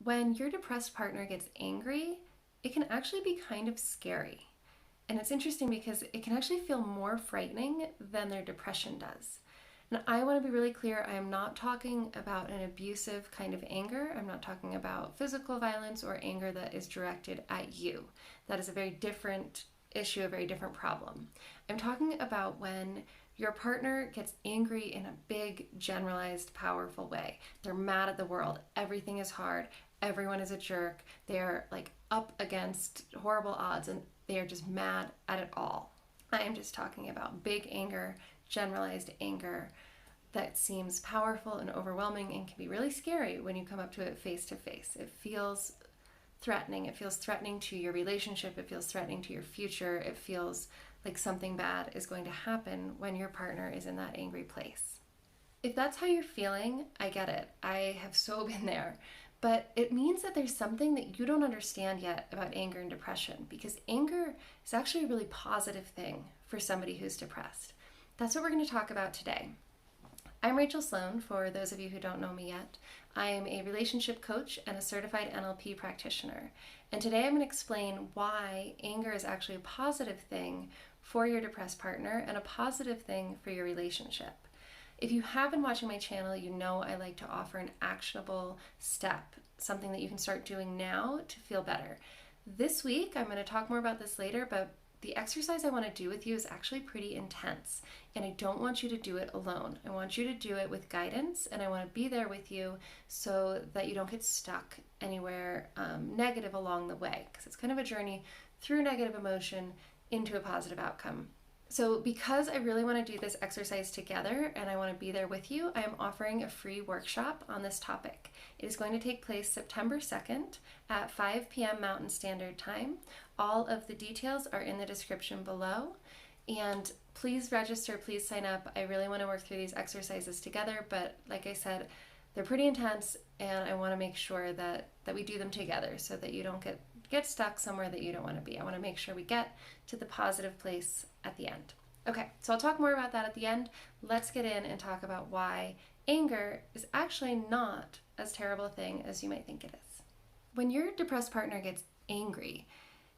When your depressed partner gets angry, it can actually be kind of scary. And it's interesting because it can actually feel more frightening than their depression does. And I want to be really clear, I am not talking about an abusive kind of anger. I'm not talking about physical violence or anger that is directed at you. That is a very different issue, a very different problem. I'm talking about when your partner gets angry in a big, generalized, powerful way. They're mad at the world. Everything is hard. Everyone is a jerk. They're like up against horrible odds and they are just mad at it all. I am just talking about big anger, generalized anger that seems powerful and overwhelming and can be really scary when you come up to it face to face. It feels threatening. It feels threatening to your relationship. It feels threatening to your future. It feels like something bad is going to happen when your partner is in that angry place. If that's how you're feeling, I get it. I have so been there. But it means that there's something that you don't understand yet about anger and depression, because anger is actually a really positive thing for somebody who's depressed. That's what we're going to talk about today. I'm Rachael Sloan, for those of you who don't know me yet. I am a relationship coach and a certified NLP practitioner. And today I'm going to explain why anger is actually a positive thing for your depressed partner and a positive thing for your relationship. If you have been watching my channel, you know I like to offer an actionable step, something that you can start doing now to feel better. This week, I'm going to talk more about this later, but the exercise I want to do with you is actually pretty intense, and I don't want you to do it alone. I want you to do it with guidance, and I want to be there with you so that you don't get stuck anywhere negative along the way, because it's kind of a journey through negative emotion into a positive outcome. So because I really want to do this exercise together and I want to be there with you, I am offering a free workshop on this topic. It is going to take place September 2nd at 5 p.m. Mountain Standard Time. All of the details are in the description below. And please register, please sign up. I really want to work through these exercises together, but like I said, they're pretty intense and I want to make sure that we do them together so that you don't get stuck somewhere that you don't want to be. I want to make sure we get to the positive place at the end. Okay, so I'll talk more about that at the end. Let's get in and talk about why anger is actually not as terrible a thing as you might think it is. When your depressed partner gets angry,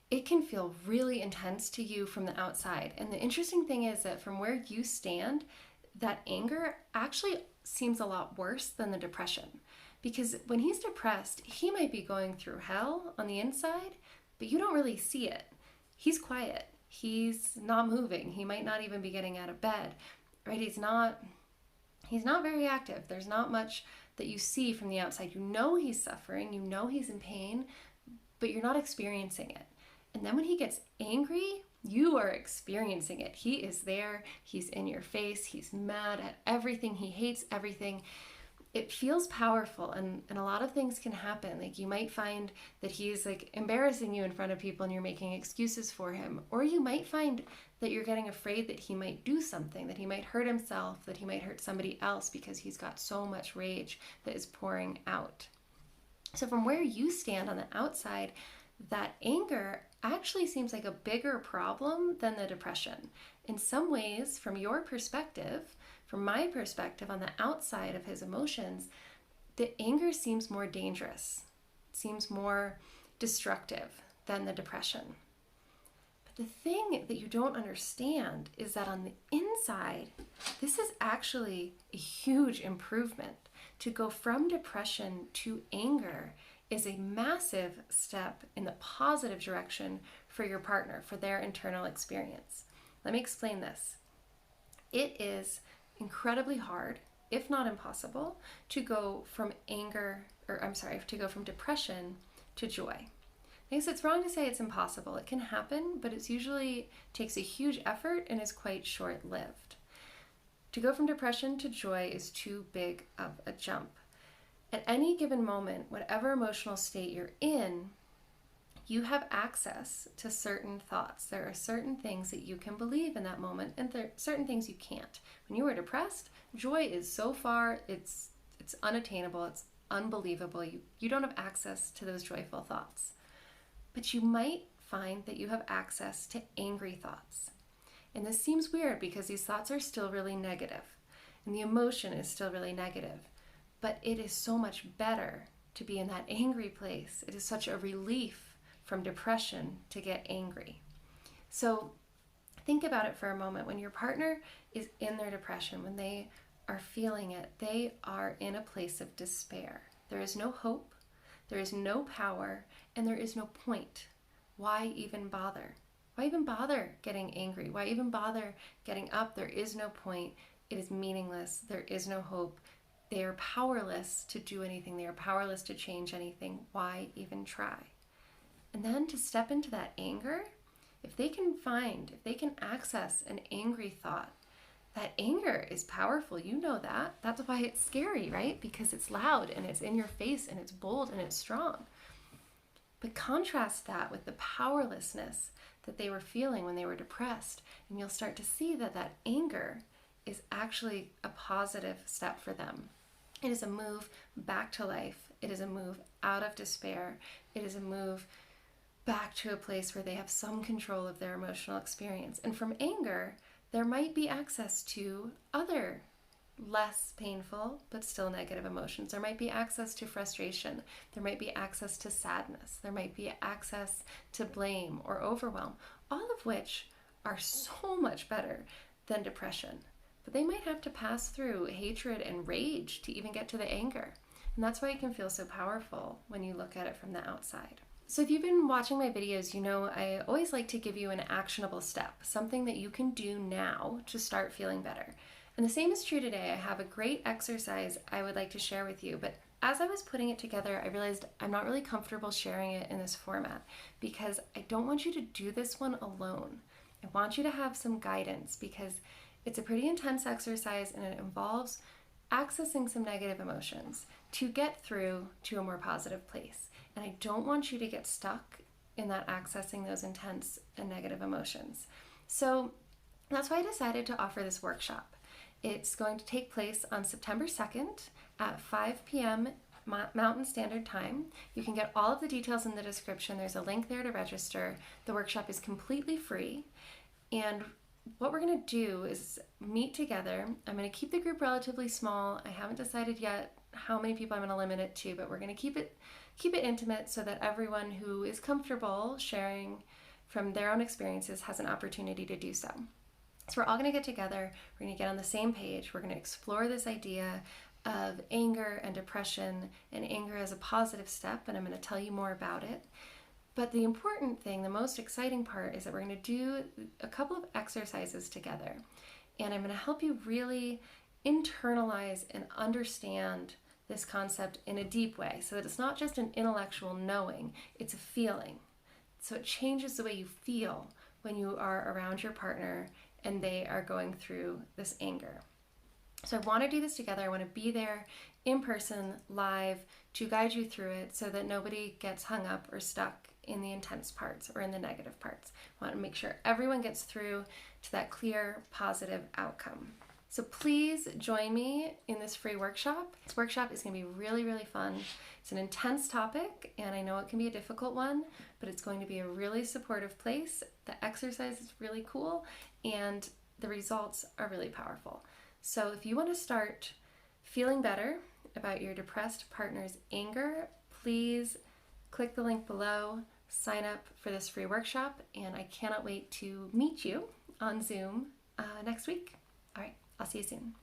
it can feel really intense to you from the outside. And the interesting thing is that from where you stand, that anger actually seems a lot worse than the depression. Because when he's depressed, he might be going through hell on the inside, but you don't really see it. He's quiet. He's not moving. He might not even be getting out of bed, right? He's not very active. There's not much that you see from the outside. You know he's suffering. You know he's in pain, but you're not experiencing it. And then when he gets angry, you are experiencing it. He is there. He's in your face. He's mad at everything. He hates everything. It feels powerful, and a lot of things can happen. Like you might find that he's like embarrassing you in front of people and you're making excuses for him. Or you might find that you're getting afraid that he might do something, that he might hurt himself, that he might hurt somebody else because he's got so much rage that is pouring out. So from where you stand on the outside, that anger actually seems like a bigger problem than the depression. In some ways, from your perspective, from my perspective on the outside of his emotions, the anger seems more dangerous, seems more destructive than the depression. But the thing that you don't understand is that on the inside, this is actually a huge improvement. To go from depression to anger is a massive step in the positive direction for your partner, for their internal experience. Let me explain this. It is incredibly hard, if not impossible, to go from depression to joy. I guess it's wrong to say it's impossible. It can happen, but it's usually takes a huge effort and is quite short-lived. To go from depression to joy is too big of a jump. At any given moment, whatever emotional state you're in, you have access to certain thoughts. There are certain things that you can believe in that moment, and there are certain things you can't. When you are depressed, joy is so far, it's unattainable, it's unbelievable. You don't have access to those joyful thoughts. But you might find that you have access to angry thoughts. And this seems weird because these thoughts are still really negative, and the emotion is still really negative. But it is so much better to be in that angry place. It is such a relief from depression to get angry. So think about it for a moment. When your partner is in their depression, when they are feeling it, they are in a place of despair. There is no hope, there is no power, and there is no point. Why even bother? Why even bother getting angry? Why even bother getting up? There is no point. It is meaningless. There is no hope. They are powerless to do anything. They are powerless to change anything. Why even try? And then to step into that anger, if they can access an angry thought, that anger is powerful. You know that. That's why it's scary, right? Because it's loud and it's in your face and it's bold and it's strong. But contrast that with the powerlessness that they were feeling when they were depressed, and you'll start to see that that anger is actually a positive step for them. It is a move back to life. It is a move out of despair. It is a move back to a place where they have some control of their emotional experience. And from anger, there might be access to other less painful but still negative emotions. There might be access to frustration. There might be access to sadness. There might be access to blame or overwhelm, all of which are so much better than depression. But they might have to pass through hatred and rage to even get to the anger. And that's why it can feel so powerful when you look at it from the outside. So if you've been watching my videos, you know I always like to give you an actionable step, something that you can do now to start feeling better. And the same is true today. I have a great exercise I would like to share with you, but as I was putting it together, I realized I'm not really comfortable sharing it in this format because I don't want you to do this one alone. I want you to have some guidance because it's a pretty intense exercise and it involves accessing some negative emotions to get through to a more positive place. And I don't want you to get stuck in that accessing those intense and negative emotions. So that's why I decided to offer this workshop. It's going to take place on September 2nd at 5 p.m. Mountain Standard Time. You can get all of the details in the description. There's a link there to register. The workshop is completely free. And what we're going to do is meet together. I'm going to keep the group relatively small. I haven't decided yet how many people I'm going to limit it to, but we're going to keep it intimate so that everyone who is comfortable sharing from their own experiences has an opportunity to do so. So we're all going to get together, we're going to get on the same page, we're going to explore this idea of anger and depression and anger as a positive step, and I'm going to tell you more about it. But the important thing, the most exciting part, is that we're going to do a couple of exercises together, and I'm going to help you really internalize and understand this concept in a deep way so that it's not just an intellectual knowing, it's a feeling. So it changes the way you feel when you are around your partner and they are going through this anger. So I want to do this together. I want to be there in person, live, to guide you through it so that nobody gets hung up or stuck in the intense parts or in the negative parts. I want to make sure everyone gets through to that clear, positive outcome. So please join me in this free workshop. This workshop is going to be really, really fun. It's an intense topic, and I know it can be a difficult one, but it's going to be a really supportive place. The exercise is really cool, and the results are really powerful. So if you want to start feeling better about your depressed partner's anger, please click the link below, sign up for this free workshop, and I cannot wait to meet you on Zoom next week. All right, I'll see you soon.